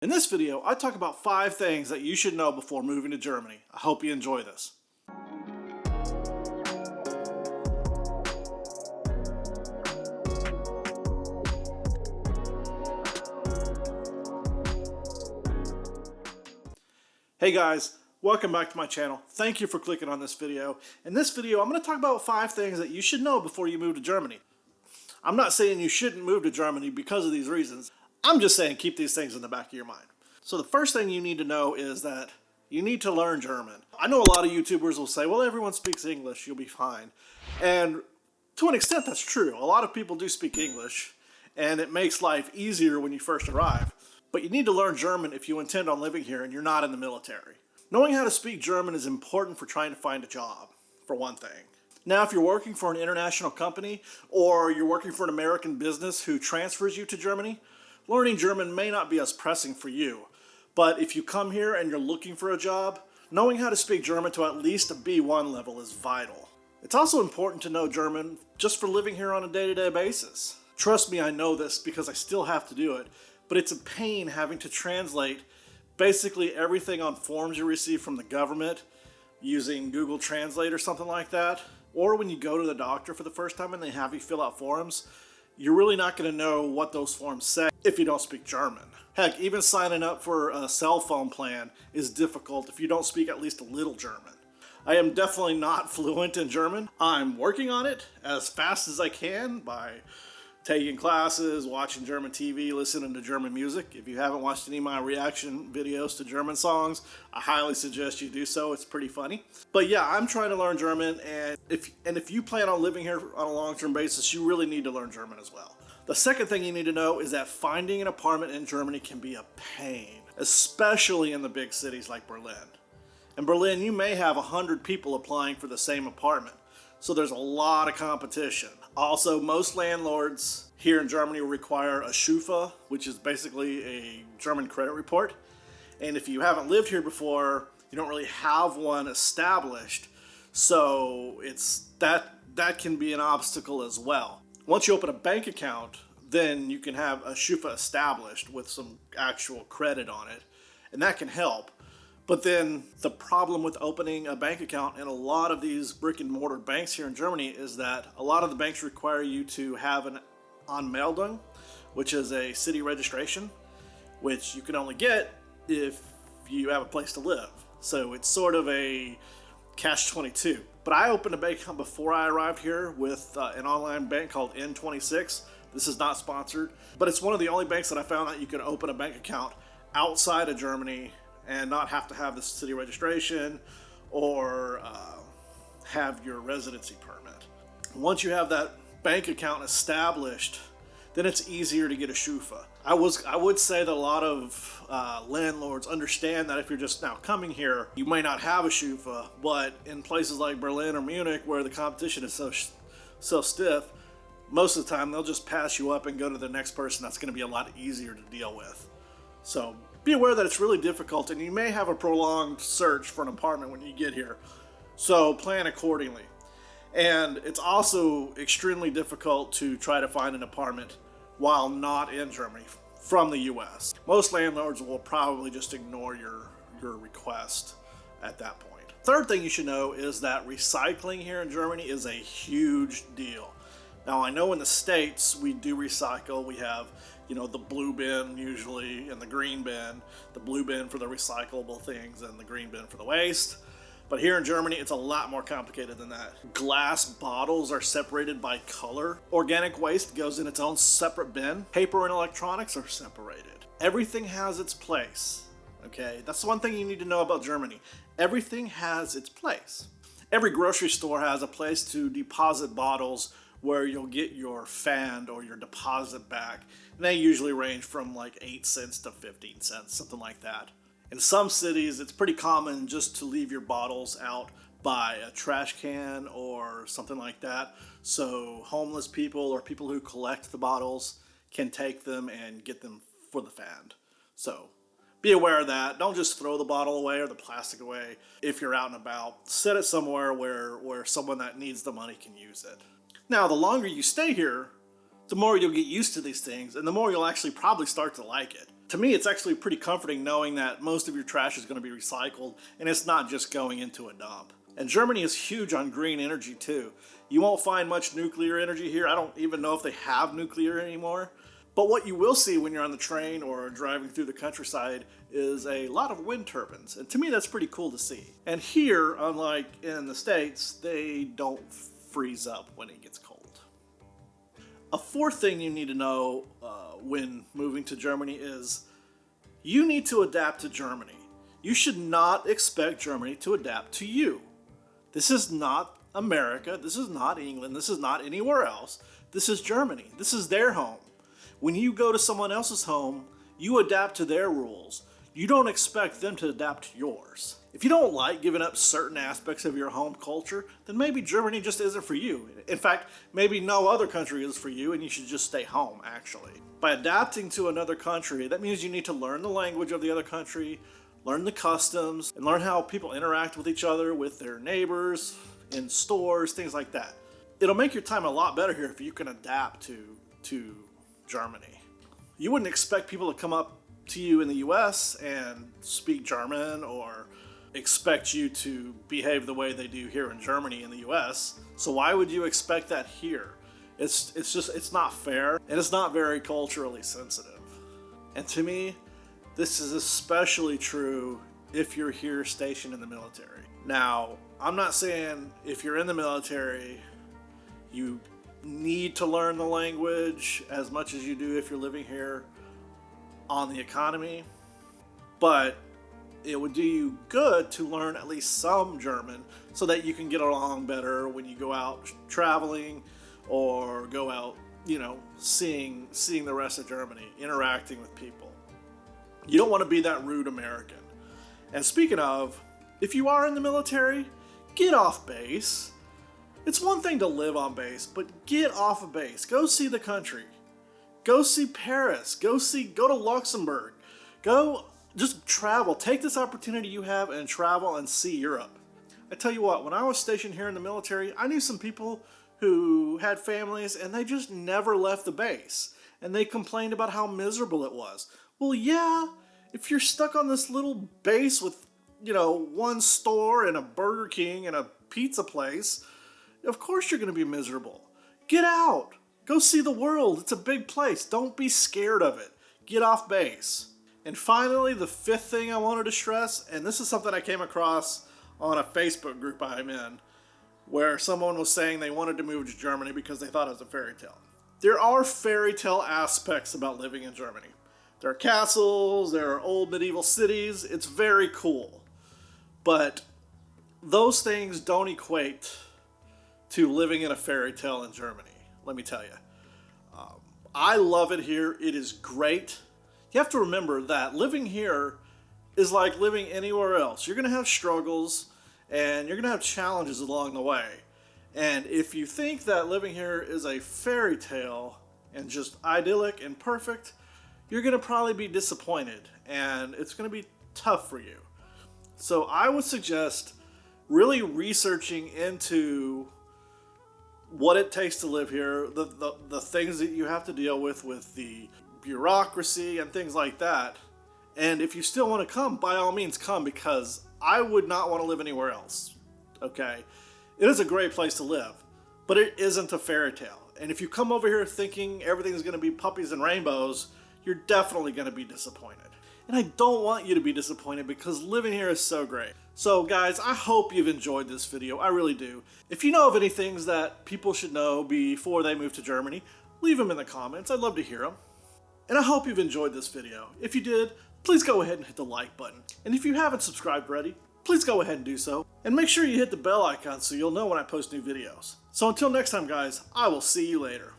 In this video, I talk about 5 things that you should know before moving to Germany. I hope you enjoy this. Hey guys, welcome back to my channel. Thank you for clicking on this video. In this video, I'm going to talk about 5 things that you should know before you move to Germany. I'm not saying you shouldn't move to Germany because of these reasons. I'm just saying keep these things in the back of your mind. So the first thing you need to know is that you need to learn German. I know a lot of YouTubers will say, well, everyone speaks English, you'll be fine. And to an extent, that's true. A lot of people do speak English, and it makes life easier when you first arrive. But you need to learn German if you intend on living here and you're not in the military. Knowing how to speak German is important for trying to find a job, for one thing. Now, if you're working for an international company or you're working for an American business who transfers you to Germany, learning German may not be as pressing for you. But if you come here and you're looking for a job, knowing how to speak German to at least a B1 level is vital. It's also important to know German just for living here on a day-to-day basis. Trust me, I know this because I still have to do it, but it's a pain having to translate basically everything on forms you receive from the government using Google Translate or something like that. Or when you go to the doctor for the first time and they have you fill out forms, you're really not going to know what those forms say if you don't speak German. Heck, even signing up for a cell phone plan is difficult if you don't speak at least a little German. I am definitely not fluent in German. I'm working on it as fast as I can by taking classes, watching German TV, listening to German music. If you haven't watched any of my reaction videos to German songs, I highly suggest you do so. It's pretty funny. But yeah, I'm trying to learn German, and if you plan on living here on a long-term basis, you really need to learn German as well. The second thing you need to know is that finding an apartment in Germany can be a pain, especially in the big cities like Berlin. In Berlin, you may have 100 people applying for the same apartment, so there's a lot of competition. Also, most landlords here in Germany require a Schufa, which is basically a German credit report. And if you haven't lived here before, you don't really have one established. So that can be an obstacle as well. Once you open a bank account, then you can have a Schufa established with some actual credit on it. And that can help. But then the problem with opening a bank account in a lot of these brick and mortar banks here in Germany is that a lot of the banks require you to have an Anmeldung, which is a city registration, which you can only get if you have a place to live. So it's sort of a catch-22. But I opened a bank account before I arrived here with an online bank called N26. This is not sponsored, but it's one of the only banks that I found that you can open a bank account outside of Germany and not have to have the city registration or have your residency permit. Once you have that bank account established, then it's easier to get a Schufa. I would say that a lot of landlords understand that if you're just now coming here, you may not have a Schufa, but in places like Berlin or Munich where the competition is so stiff, most of the time they'll just pass you up and go to the next person that's going to be a lot easier to deal with. So be aware that it's really difficult and you may have a prolonged search for an apartment when you get here. So plan accordingly. And it's also extremely difficult to try to find an apartment while not in Germany from the US. Most landlords will probably just ignore your request at that point. Third thing you should know is that recycling here in Germany is a huge deal. Now, I know in the States we do recycle. We have, the blue bin usually and the green bin. The blue bin for the recyclable things and the green bin for the waste. But here in Germany, it's a lot more complicated than that. Glass bottles are separated by color. Organic waste goes in its own separate bin. Paper and electronics are separated. Everything has its place, okay? That's the one thing you need to know about Germany. Everything has its place. Every grocery store has a place to deposit bottles where you'll get your Pfand or your deposit back. And they usually range from like 8 cents to 15 cents, something like that. In some cities, it's pretty common just to leave your bottles out by a trash can or something like that. So homeless people or people who collect the bottles can take them and get them for the Pfand. So be aware of that. Don't just throw the bottle away or the plastic away. If you're out and about, set it somewhere where someone that needs the money can use it. Now, the longer you stay here, the more you'll get used to these things and the more you'll actually probably start to like it. To me, it's actually pretty comforting knowing that most of your trash is going to be recycled and it's not just going into a dump. And Germany is huge on green energy too. You won't find much nuclear energy here. I don't even know if they have nuclear anymore. But what you will see when you're on the train or driving through the countryside is a lot of wind turbines. And to me, that's pretty cool to see. And here, unlike in the States, they don't freeze up when it gets cold. A fourth thing you need to know when moving to Germany is you need to adapt to Germany. You should not expect Germany to adapt to you. This is not America. This is not England. This is not anywhere else. This is Germany. This is their home. When you go to someone else's home, you adapt to their rules. You don't expect them to adapt to yours. If you don't like giving up certain aspects of your home culture, then maybe Germany just isn't for you. In fact, maybe no other country is for you and you should just stay home, actually. By adapting to another country, that means you need to learn the language of the other country, learn the customs, and learn how people interact with each other, with their neighbors, in stores, things like that. It'll make your time a lot better here if you can adapt to Germany. You wouldn't expect people to come up to you in the US and speak German or expect you to behave the way they do here in Germany in the US. So why would you expect that here? It's not fair, and it's not very culturally sensitive. And to me, this is especially true if you're here stationed in the military. Now, I'm not saying if you're in the military, you need to learn the language as much as you do if you're living here on the economy, but it would do you good to learn at least some German so that you can get along better when you go out traveling or go out, seeing the rest of Germany, interacting with people. You don't want to be that rude American. And speaking of, if you are in the military, get off base. It's one thing to live on base, but get off of base. Go see the country. Go see Paris. Go to Luxembourg. Go just travel. Take this opportunity you have and travel and see Europe. I tell you what, when I was stationed here in the military, I knew some people who had families and they just never left the base. And they complained about how miserable it was. Well, yeah, if you're stuck on this little base with, one store and a Burger King and a pizza place, of course you're going to be miserable. Get out. Go see the world. It's a big place. Don't be scared of it. Get off base. And finally, the fifth thing I wanted to stress, and this is something I came across on a Facebook group I'm in, where someone was saying they wanted to move to Germany because they thought it was a fairy tale. There are fairy tale aspects about living in Germany. There are castles, there are old medieval cities. It's very cool. But those things don't equate to living in a fairy tale in Germany, let me tell you. I love it here. It is great. You have to remember that living here is like living anywhere else. You're going to have struggles and you're going to have challenges along the way. And if you think that living here is a fairy tale and just idyllic and perfect, you're going to probably be disappointed and it's going to be tough for you. So I would suggest really researching into what it takes to live here, the things that you have to deal with the bureaucracy and things like that. And if you still want to come, by all means come, because I would not want to live anywhere else. Okay? It is a great place to live, but it isn't a fairy tale. And if you come over here thinking everything's going to be puppies and rainbows, you're definitely going to be disappointed. And I don't want you to be disappointed because living here is so great. So guys, I hope you've enjoyed this video. I really do. If you know of any things that people should know before they move to Germany, leave them in the comments. I'd love to hear them. And I hope you've enjoyed this video. If you did, please go ahead and hit the like button. And if you haven't subscribed already, please go ahead and do so. And make sure you hit the bell icon so you'll know when I post new videos. So until next time guys, I will see you later.